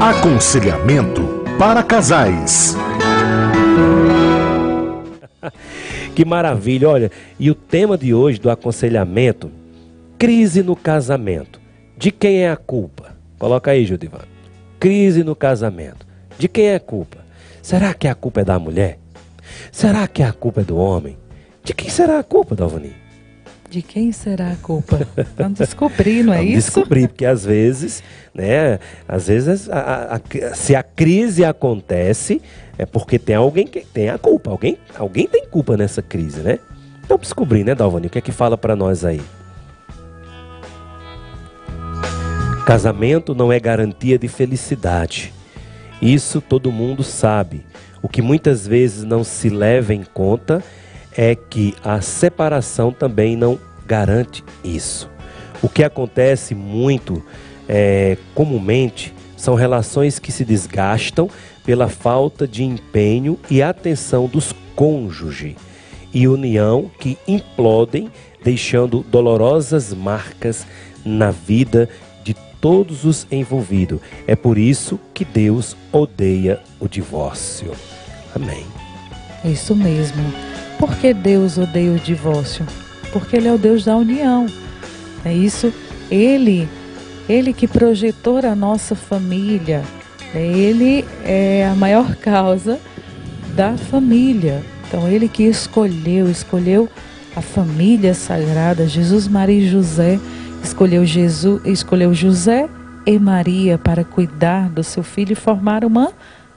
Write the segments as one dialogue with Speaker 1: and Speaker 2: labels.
Speaker 1: Aconselhamento para casais.
Speaker 2: Que maravilha, olha, e o tema de hoje do aconselhamento, crise no casamento. De quem é a culpa? Coloca aí, Judivan. Crise no casamento. De quem é a culpa? Será que a culpa é da mulher? Será que a culpa é do homem? De quem será a culpa, Dalvani?
Speaker 3: De quem será a culpa? Vamos descobrir, não é
Speaker 2: Vamos
Speaker 3: isso?
Speaker 2: descobrir, porque às vezes, né, se a crise acontece, é porque tem alguém que tem a culpa. Alguém tem culpa nessa crise, né? Vamos descobrir, né, Dalvani? O que é que fala pra nós aí? Casamento não é garantia de felicidade. Isso todo mundo sabe. O que muitas vezes não se leva em conta é que a separação também não garante isso. O que acontece muito comumente são relações que se desgastam pela falta de empenho e atenção dos cônjuges e união que implodem, deixando dolorosas marcas na vida de todos os envolvidos. É por isso que Deus odeia o divórcio. Amém.
Speaker 3: Isso mesmo. Por que Deus odeia o divórcio? Porque Ele é o Deus da união. É isso. Ele que projetou a nossa família. Ele é a maior causa da família. Então, Ele que escolheu a família sagrada, Jesus, Maria e José, escolheu José e Maria para cuidar do seu filho e formar uma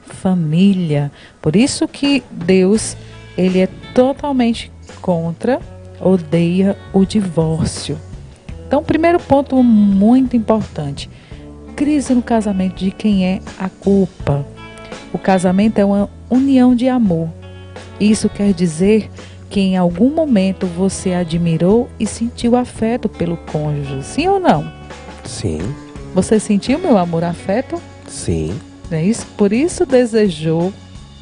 Speaker 3: família. Por isso que Deus, Ele é totalmente contra, odeia o divórcio. Então, primeiro ponto muito importante, crise no casamento, de quem é a culpa? O casamento é uma união de amor. Isso quer dizer que em algum momento você admirou e sentiu afeto pelo cônjuge, sim ou não?
Speaker 2: Sim.
Speaker 3: Você sentiu, meu amor, afeto?
Speaker 2: Sim.
Speaker 3: Não é isso? Por isso desejou,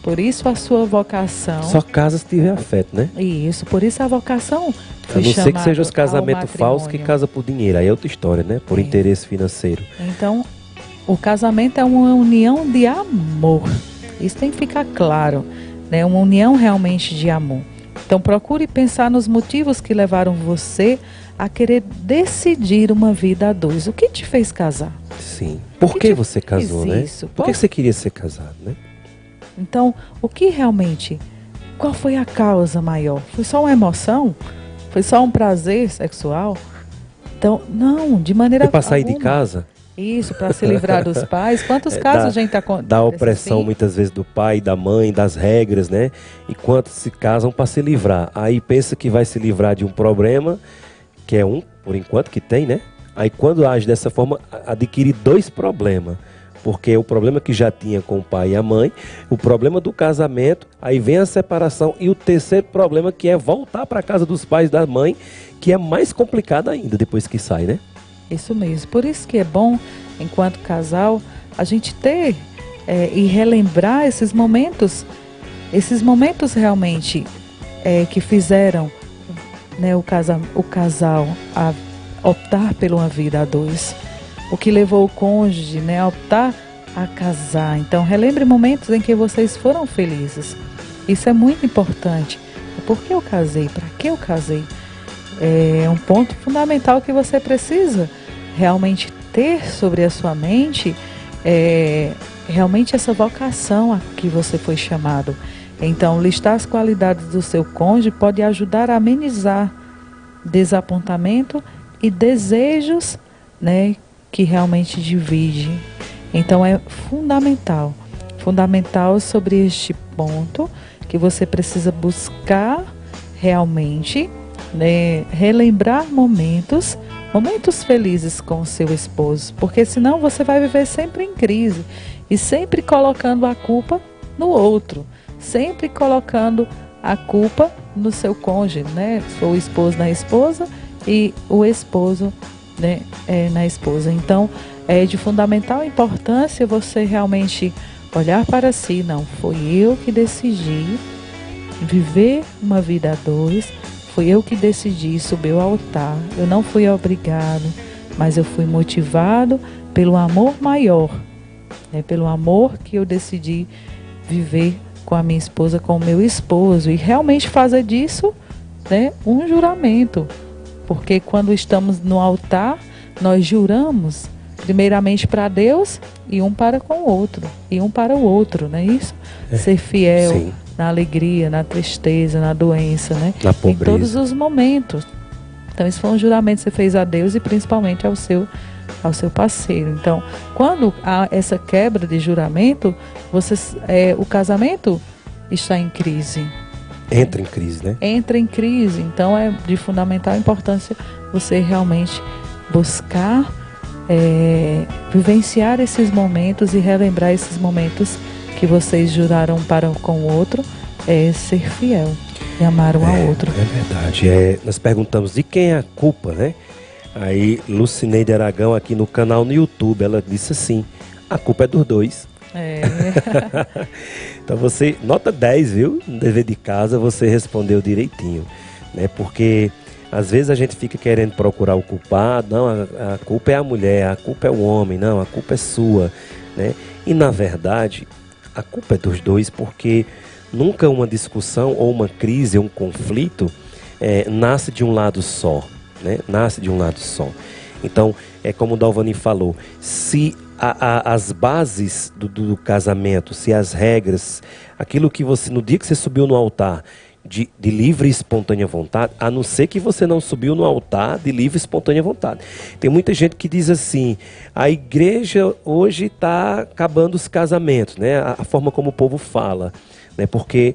Speaker 3: por isso a sua vocação.
Speaker 2: Só casa se tiver afeto, né?
Speaker 3: Isso, por isso a vocação.
Speaker 2: A não ser que seja os casamentos falsos que casa por dinheiro. Aí é outra história, né? Por interesse financeiro.
Speaker 3: Então, o casamento é uma união de amor. Isso tem que ficar claro, né? Uma união realmente de amor. Então, procure pensar nos motivos que levaram você a querer decidir uma vida a dois. O que te fez casar?
Speaker 2: Sim. Por que você casou, né? Por que você queria ser casado, né?
Speaker 3: Então, qual foi a causa maior? Foi só uma emoção? Foi só um prazer sexual? Então, não, de maneira
Speaker 2: alguma. Para sair de casa?
Speaker 3: Isso, para se livrar dos pais. Quantos casos a gente acontece?
Speaker 2: Da opressão muitas vezes do pai, da mãe, das regras, né? E quantos se casam para se livrar. Aí pensa que vai se livrar de um problema, que é por enquanto que tem, né? Aí quando age dessa forma, adquire dois problemas. Porque o problema que já tinha com o pai e a mãe, o problema do casamento, aí vem a separação e o terceiro problema, que é voltar para a casa dos pais e da mãe, que é mais complicado ainda depois que sai, né?
Speaker 3: Isso mesmo. Por isso que é bom, enquanto casal, a gente ter e relembrar esses momentos realmente que fizeram, né, o casal a optar por uma vida a dois. O que levou o cônjuge, né, a optar a casar. Então, relembre momentos em que vocês foram felizes. Isso é muito importante. Por que eu casei? Para que eu casei? É um ponto fundamental que você precisa realmente ter sobre a sua mente, realmente essa vocação a que você foi chamado. Então, listar as qualidades do seu cônjuge pode ajudar a amenizar desapontamento e desejos, né, que realmente divide. Então é fundamental sobre este ponto, que você precisa buscar realmente, né, relembrar momentos felizes com o seu esposo, porque senão você vai viver sempre em crise e sempre colocando a culpa no outro, sempre colocando a culpa no seu cônjuge, né, o esposo na esposa e o esposo, né, na esposa. Então, é de fundamental importância você realmente olhar para si. Não, foi eu que decidi viver uma vida a dois, foi eu que decidi subir ao altar. Eu não fui obrigado, mas eu fui motivado pelo amor maior, né? Pelo amor que eu decidi viver com a minha esposa, com o meu esposo, e realmente fazer disso, né, um juramento. Porque quando estamos no altar, nós juramos primeiramente para Deus e um para com o outro, e um para o outro, não é isso? Ser fiel, sim, na alegria, na tristeza, na doença, né?
Speaker 2: Na pobreza.
Speaker 3: Em todos os momentos. Então esse foi um juramento que você fez a Deus e principalmente ao seu parceiro. Então, quando há essa quebra de juramento, o casamento está em crise.
Speaker 2: Entra em crise, né?
Speaker 3: Entra em crise. Então é de fundamental importância você realmente buscar vivenciar esses momentos e relembrar esses momentos que vocês juraram para com o outro, ser fiel e amar um ao outro.
Speaker 2: É verdade. Nós perguntamos de quem é a culpa, né? Aí Lucineide Aragão aqui no canal no YouTube, ela disse assim: a culpa é dos dois. Então você, nota 10, viu? No dever de casa você respondeu direitinho, né? Porque às vezes a gente fica querendo procurar o culpado. Não, a culpa é a mulher, a culpa é o homem, não, a culpa é sua, né? E na verdade a culpa é dos dois, porque nunca uma discussão ou uma crise ou um conflito nasce de um lado só, né? Nasce de um lado só. Então, é como o Dalvani falou, se as bases do casamento, se as regras, aquilo que você, no dia que você subiu no altar de livre e espontânea vontade, a não ser que você não subiu no altar de livre e espontânea vontade. Tem muita gente que diz assim: a igreja hoje está acabando os casamentos, né? A forma como o povo fala, né? Porque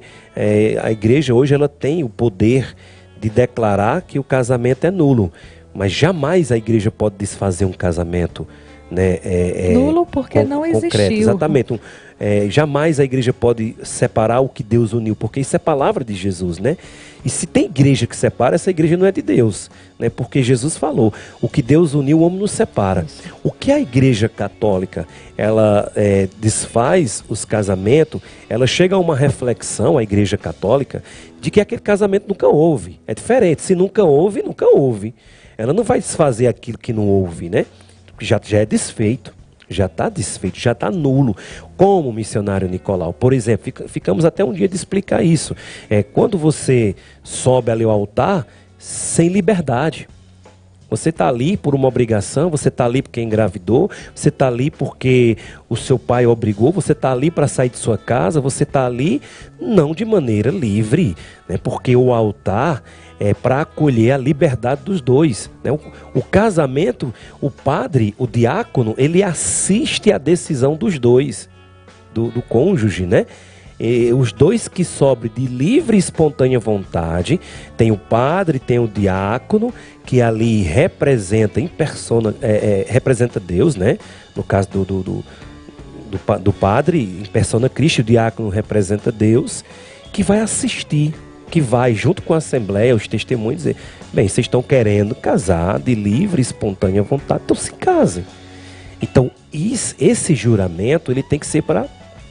Speaker 2: a igreja hoje ela tem o poder de declarar que o casamento é nulo, mas jamais a igreja pode desfazer um casamento, né?
Speaker 3: Nulo porque não existiu.
Speaker 2: Concreto, exatamente. Jamais a igreja pode separar o que Deus uniu, porque isso é palavra de Jesus, né? E se tem igreja que separa, essa igreja não é de Deus, né? Porque Jesus falou: o que Deus uniu, o homem não separa. Isso. O que a igreja católica, ela desfaz os casamentos, ela chega a uma reflexão, a igreja católica, de que aquele casamento nunca houve. É diferente, se nunca houve, nunca houve. Ela não vai desfazer aquilo que não houve, né? Já é desfeito. Já está desfeito, já está nulo. Como o missionário Nicolau, por exemplo, ficamos até um dia de explicar isso. Quando você sobe ali ao altar, sem liberdade. Você está ali por uma obrigação, você está ali porque engravidou, você está ali porque o seu pai obrigou, você está ali para sair de sua casa, você está ali não de maneira livre, né? Porque o altar é para acolher a liberdade dos dois, né? O casamento, o padre, o diácono, ele assiste à decisão dos dois, do cônjuge, né? E os dois que sobrem de livre e espontânea vontade, tem o padre, tem o diácono, que ali representa em persona, representa Deus, né? No caso do padre, em persona Cristo, o diácono representa Deus, que vai assistir, que vai junto com a assembleia, os testemunhos, dizer: bem, vocês estão querendo casar de livre e espontânea vontade, então se casem. Então esse juramento, ele tem que ser para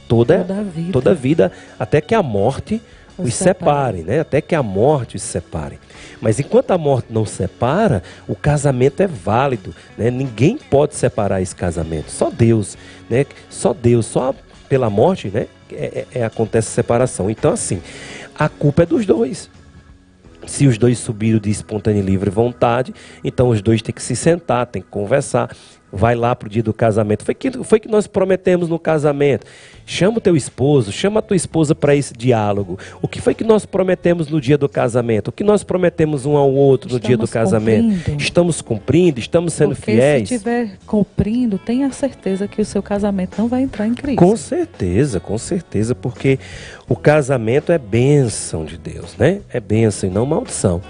Speaker 2: toda a vida, até que a morte os separe, né? Até que a morte os separe. Mas enquanto a morte não separa, o casamento é válido, né? Ninguém pode separar esse casamento, só Deus, né? Só Deus, só pela morte, né? Acontece a separação. Então, assim, a culpa é dos dois. Se os dois subiram de espontânea e livre vontade, então os dois têm que se sentar, têm que conversar. Vai lá para o dia do casamento. Foi que nós prometemos no casamento. Chama o teu esposo, chama a tua esposa para esse diálogo. O que foi que nós prometemos no dia do casamento? O que nós prometemos um ao outro no dia do casamento? Estamos cumprindo, estamos sendo fiéis.
Speaker 3: Se estiver cumprindo, tenha certeza que o seu casamento não vai entrar em crise.
Speaker 2: Com certeza, porque o casamento é bênção de Deus, né? É bênção e não maldição.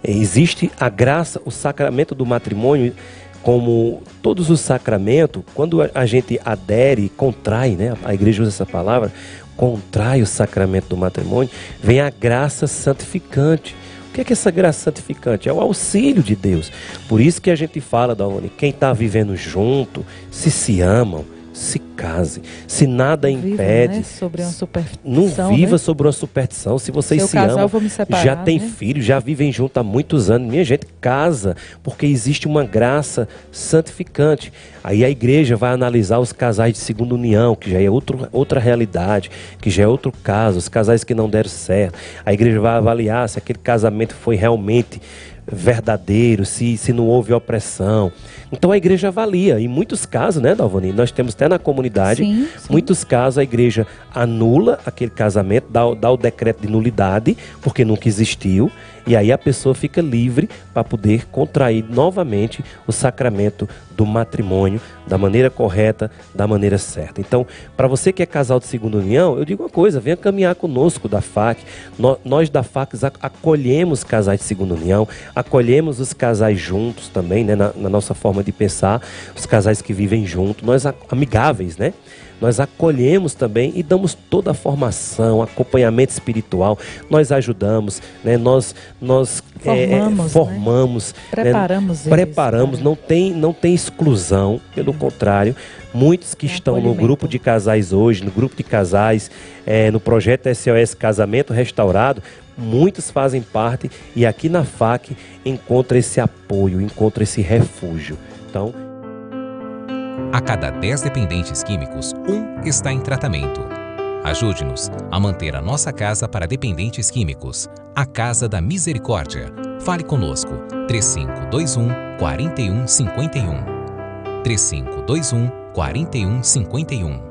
Speaker 2: Existe a graça, o sacramento do matrimônio. Como todos os sacramentos, quando a gente adere, contrai, né? A igreja usa essa palavra, contrai o sacramento do matrimônio, vem a graça santificante. O que é essa graça santificante? É o auxílio de Deus. Por isso que a gente fala, Dalvani, quem está vivendo junto, se amam, se case. Se nada impede,
Speaker 3: né, sobre uma superstição,
Speaker 2: não viva,
Speaker 3: né,
Speaker 2: sobre uma superstição. Se vocês
Speaker 3: se
Speaker 2: se
Speaker 3: casal,
Speaker 2: amam,
Speaker 3: vou me separar,
Speaker 2: já tem
Speaker 3: né?
Speaker 2: filhos, já vivem juntos há muitos anos. Minha gente, casa, porque existe uma graça santificante. Aí a igreja vai analisar os casais de segunda união, que já é outra realidade, que já é outro caso, os casais que não deram certo. A igreja vai avaliar se aquele casamento foi realmente verdadeiro, se não houve opressão. Então a igreja avalia. Em muitos casos, né, Dalvani, nós temos até na comunidade,
Speaker 3: Sim.
Speaker 2: muitos casos a igreja anula aquele casamento, dá o decreto de nulidade, porque nunca existiu, e aí a pessoa fica livre para poder contrair novamente o sacramento do matrimônio da maneira correta, da maneira certa. Então, para você que é casal de segunda união, eu digo uma coisa, venha caminhar conosco da FAC. Nós da FAC acolhemos casais de segunda união, acolhemos os casais juntos também, né, na nossa forma de pensar, os casais que vivem juntos, nós amigáveis, né? Nós acolhemos também e damos toda a formação, acompanhamento espiritual, nós ajudamos, né? Nós formamos,
Speaker 3: né?
Speaker 2: Preparamos, não tem exclusão, pelo contrário, muitos que estão no grupo de casais hoje, no grupo de casais, no projeto SOS Casamento Restaurado, muitos fazem parte e aqui na FAC encontra esse apoio, encontra esse refúgio. Então,
Speaker 4: a cada 10 dependentes químicos, 1 está em tratamento. Ajude-nos a manter a nossa casa para dependentes químicos. A Casa da Misericórdia. Fale conosco. 3521-4151. 3521-4151.